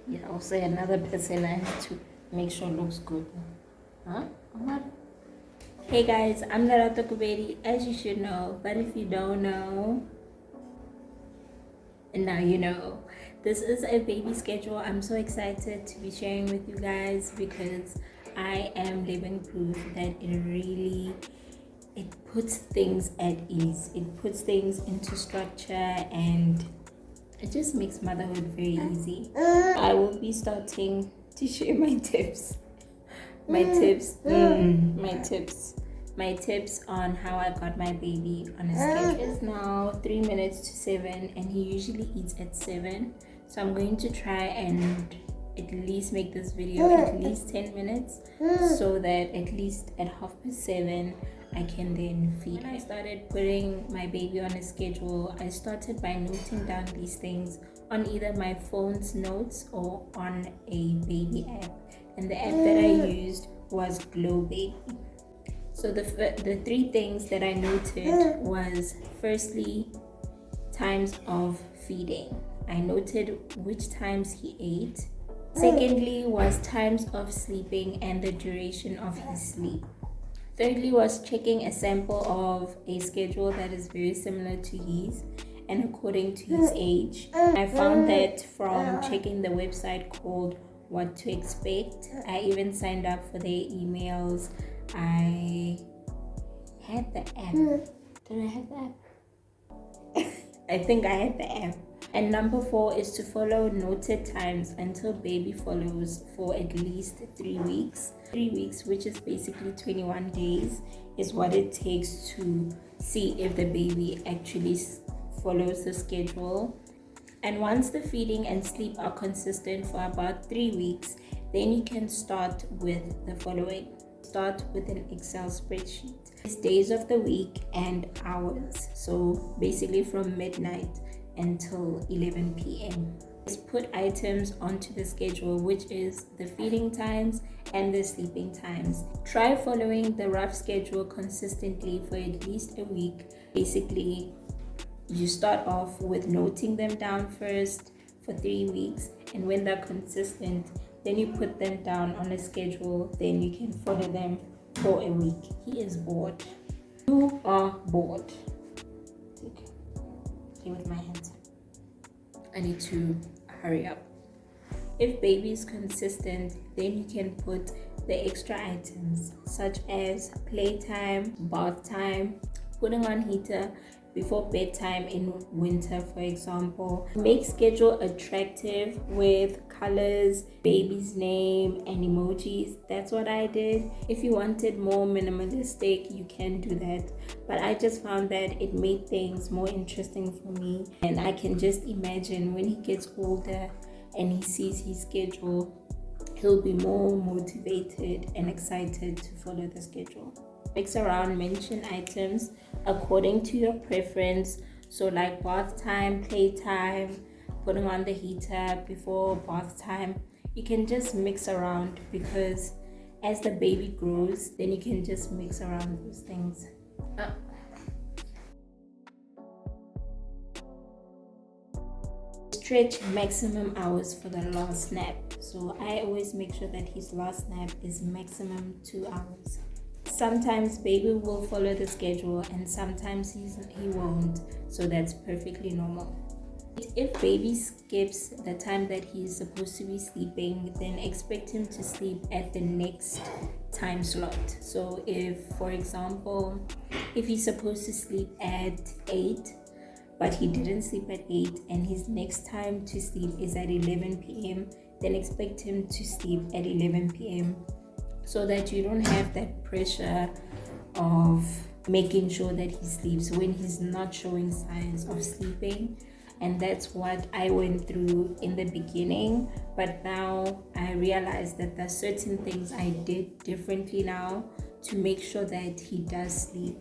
Yeah, also another person I have to make sure looks good. Huh? What? Hey guys, I'm Narata Kuberi, as you should know, but if you don't know, and now you know. This is a baby schedule. I'm so excited to be sharing with you guys because I am living proof that it puts things at ease. It puts things into structure and it just makes motherhood very easy. I will be starting to share my tips. My tips on how I got my baby on a schedule. It's now 3 minutes to 7 and he usually eats at 7. So I'm going to try and at least make this video at least 10 minutes so that at least at 7:30 I can then feed. When I started putting my baby on a schedule, I started by noting down these things on either my phone's notes or on a baby app. And the app that I used was Glow Baby. So the 3 things that I noted was, firstly, times of feeding. I noted which times he ate. Secondly was times of sleeping and the duration of his sleep. Thirdly was checking a sample of a schedule that is very similar to his and according to his age. I found that from checking the website called What to Expect. I even signed up for their emails. I had the app. Did I have the app? I think I had the app. And number 4 is to follow noted times until baby follows for at least 3 weeks. 3 weeks, which is basically 21 days, is what it takes to see if the baby actually follows the schedule. And once the feeding and sleep are consistent for about 3 weeks, then you can start with the following. Start with an Excel spreadsheet. It's days of the week and hours. So basically from midnight until 11 p.m. Just put items onto the schedule, which is the feeding times and the sleeping times. Try following the rough schedule consistently for at least a week. Basically, you start off with noting them down first for 3 weeks, and when they're consistent, then you put them down on a schedule, then you can follow them for a week. He is bored. You are bored. Okay. Play with my hands. I need to hurry up. If baby is consistent, then you can put the extra items such as playtime, bath time, putting on heater before bedtime in winter, for example. Make schedule attractive with colors, baby's name, and emojis. That's what I did. If you wanted more minimalistic, you can do that. But I just found that it made things more interesting for me. And I can just imagine when he gets older and he sees his schedule, he'll be more motivated and excited to follow the schedule. Mix around mention items according to your preference. So like bath time, playtime, putting on the heater before bath time. You can just mix around because as the baby grows, then you can just mix around those things. Stretch maximum hours for the last nap. So I always make sure that his last nap is maximum 2 hours. Sometimes baby will follow the schedule and sometimes he won't, so that's perfectly normal. If baby skips the time that he is supposed to be sleeping, then expect him to sleep at the next time slot. So if, for example, if he's supposed to sleep at 8 but he didn't sleep at 8 and his next time to sleep is at 11 p.m., then expect him to sleep at 11 p.m. so that you don't have that pressure of making sure that he sleeps when he's not showing signs of sleeping. And that's what I went through in the beginning, but now I realize that there's certain things I did differently now to make sure that he does sleep,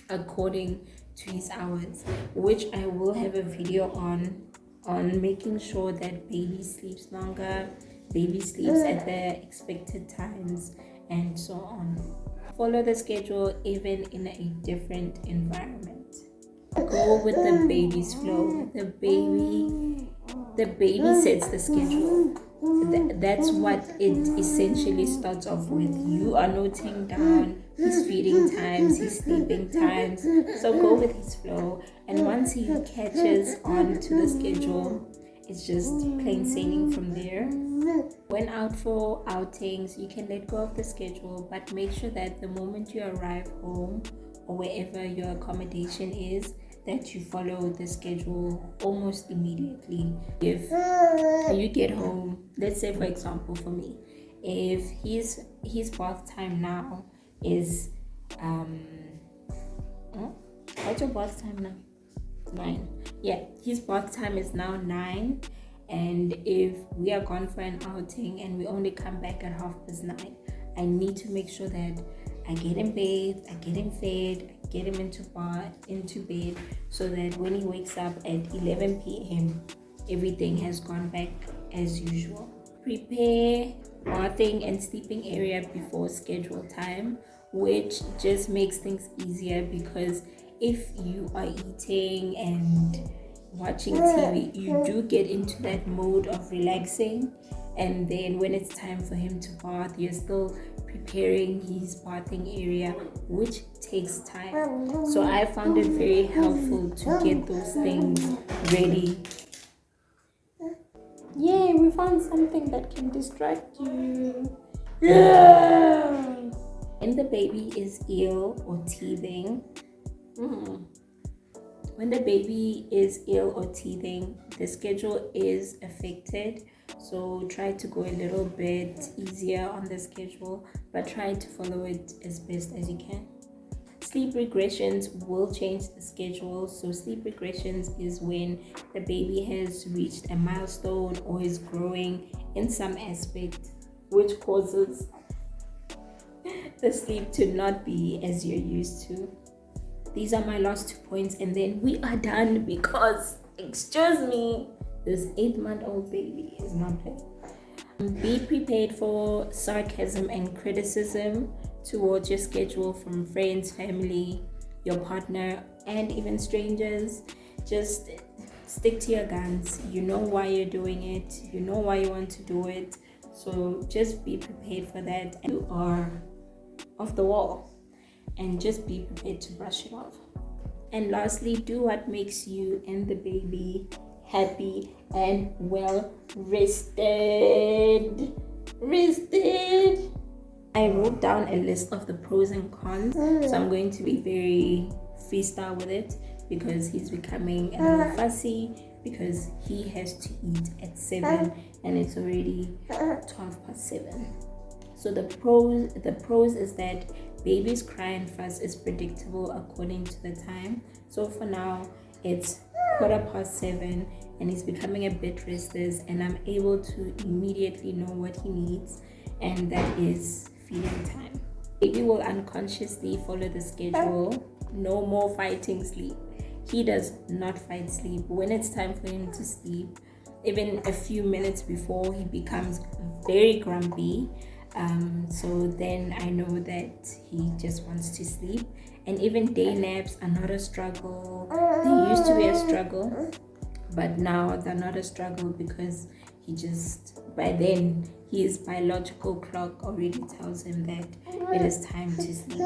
according to his hours, which I will have a video on making sure that baby sleeps longer, baby sleeps at the expected times, and so on. Follow the schedule even in a different environment. Go with the baby's flow. The baby sets the schedule. That's what it essentially starts off with. You are noting down his feeding times, his sleeping times. So go with his flow. And once he catches on to the schedule, it's just plain sailing from there. When out for outings, you can let go of the schedule, but make sure that the moment you arrive home or wherever your accommodation is, that you follow the schedule almost immediately. If you get home, let's say for example for me, if his bath time now is what's your bath time now? 9. Yeah, his bath time is now 9, and if we are gone for an outing and we only come back at 9:30, I need to make sure that I get him bathed, I get him fed, I get him into bed, so that when he wakes up at 11 p.m., everything has gone back as usual. Prepare bathing and sleeping area before schedule time, which just makes things easier, because if you are eating and watching TV, you do get into that mode of relaxing, and then when it's time for him to bath, you're still preparing his bathing area, which takes time. So I found it very helpful to get those things ready. Yeah, we found something that can distract you. Yeah. When the baby is ill or teething, when the baby is ill or teething, the schedule is affected. So try to go a little bit easier on the schedule, but try to follow it as best as you can. Sleep regressions will change the schedule. So sleep regressions is when the baby has reached a milestone or is growing in some aspect, which causes the sleep to not be as you're used to. These are my last 2 points, and then we are done, because, excuse me, this 8-month-old baby is not playing. Be prepared for sarcasm and criticism towards your schedule from friends, family, your partner, and even strangers. Just stick to your guns. You know why you're doing it. You know why you want to do it. So just be prepared for that. And you are off the wall, and just be prepared to brush it off. And lastly, do what makes you and the baby happy and well rested. I wrote down a list of the pros and cons, so I'm going to be very freestyle with it, because he's becoming a little fussy, because he has to eat at 7 and it's already 7:12. So the pros is that baby's cry and fuss is predictable according to the time. So for now, it's 7:15 and he's becoming a bit restless, and I'm able to immediately know what he needs, and that is feeding time. Baby will unconsciously follow the schedule. No more fighting sleep. He does not fight sleep. When it's time for him to sleep, even a few minutes before, he becomes very grumpy. So then I know that he just wants to sleep. And even day naps are not a struggle. They used to be a struggle, but now they're not a struggle, because he just, by then, his biological clock already tells him that it is time to sleep.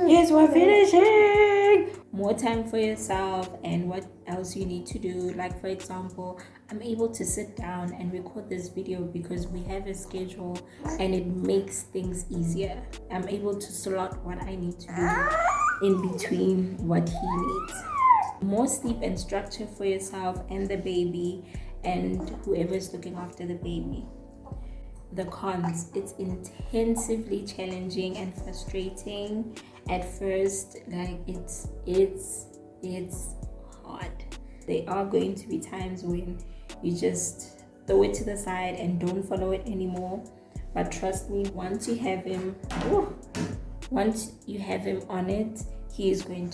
Yes, we're finishing! More time for yourself and what else you need to do. Like, for example, I'm able to sit down and record this video because we have a schedule, and it makes things easier. I'm able to slot what I need to do in between what he needs. More sleep and structure for yourself and the baby and whoever is looking after the baby. The cons: it's intensively challenging and frustrating at first. Like, it's hard. There are going to be times when you just throw it to the side and don't follow it anymore. But trust me, once you have him on it, he's going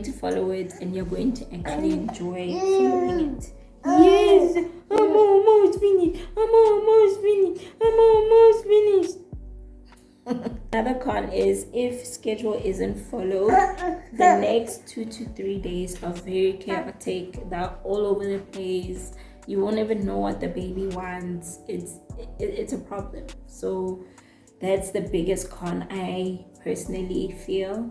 to follow it, and you're going to actually enjoy following it. Yes, I'm almost finished. Another con is if schedule isn't followed, the next 2 to 3 days are very chaotic. They're all over the place. You won't even know what the baby wants. It's a problem. So that's the biggest con I personally feel.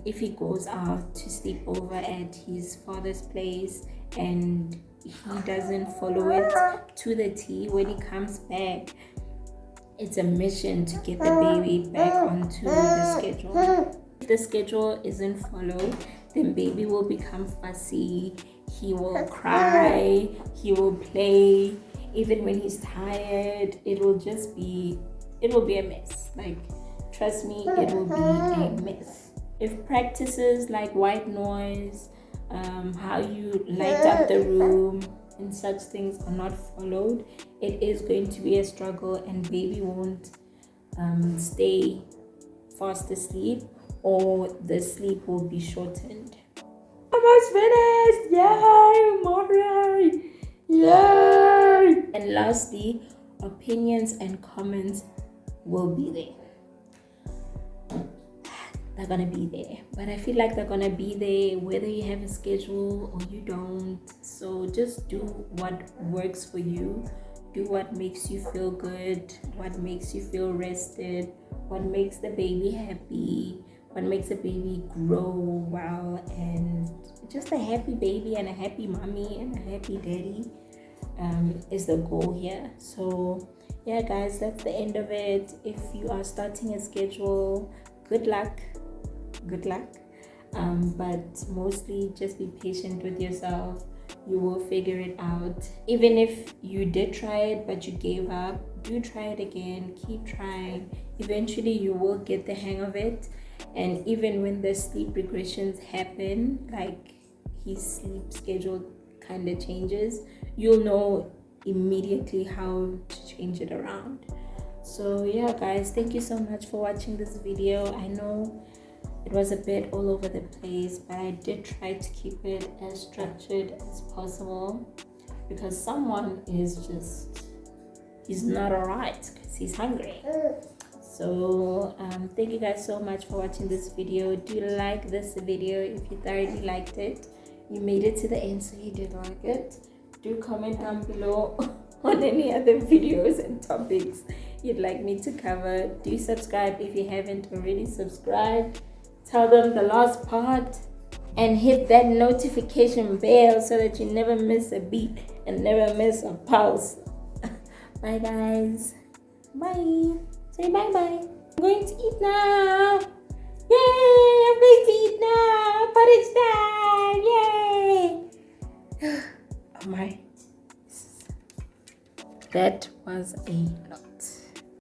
If he goes out to sleep over at his father's place and he doesn't follow it to the T, when he comes back, it's a mission to get the baby back onto the schedule. If the schedule isn't followed, then baby will become fussy. He will cry. He will play. Even when he's tired, it will be a mess. Like, trust me, it will be a mess. If practices like white noise, how you light up the room, and such things are not followed, it is going to be a struggle, and baby won't stay fast asleep, or the sleep will be shortened. Almost finished! Yay! Alright! Yay! And lastly, opinions and comments will be there. They're gonna be there, but I feel like they're gonna be there whether you have a schedule or you don't. So just do what works for you. Do what makes you feel good, what makes you feel rested, what makes the baby happy, what makes the baby grow well, and just a happy baby and a happy mommy and a happy daddy is the goal here. So yeah guys, that's the end of it. If you are starting a schedule, good luck, but mostly just be patient with yourself. You will figure it out. Even if you did try it but you gave up, do try it again. Keep trying. Eventually you will get the hang of it. And even when the sleep regressions happen, like his sleep schedule kind of changes, you'll know immediately how to change it around. So yeah guys, thank you so much for watching this video. I know it was a bit all over the place, but I did try to keep it as structured as possible, because someone he's not alright because he's hungry. So thank you guys so much for watching this video. Do like this video if you thoroughly liked it. You made it to the end, so you did like it. Do comment down below on any other videos and topics you'd like me to cover. Do subscribe if you haven't already subscribed. Tell them the last part, and hit that notification bell so that you never miss a beat and never miss a pulse. Bye guys. Bye. Say bye bye. I'm going to eat now. Yay! I'm going to eat now. Porridge time. Yay! Oh my. That was a lot.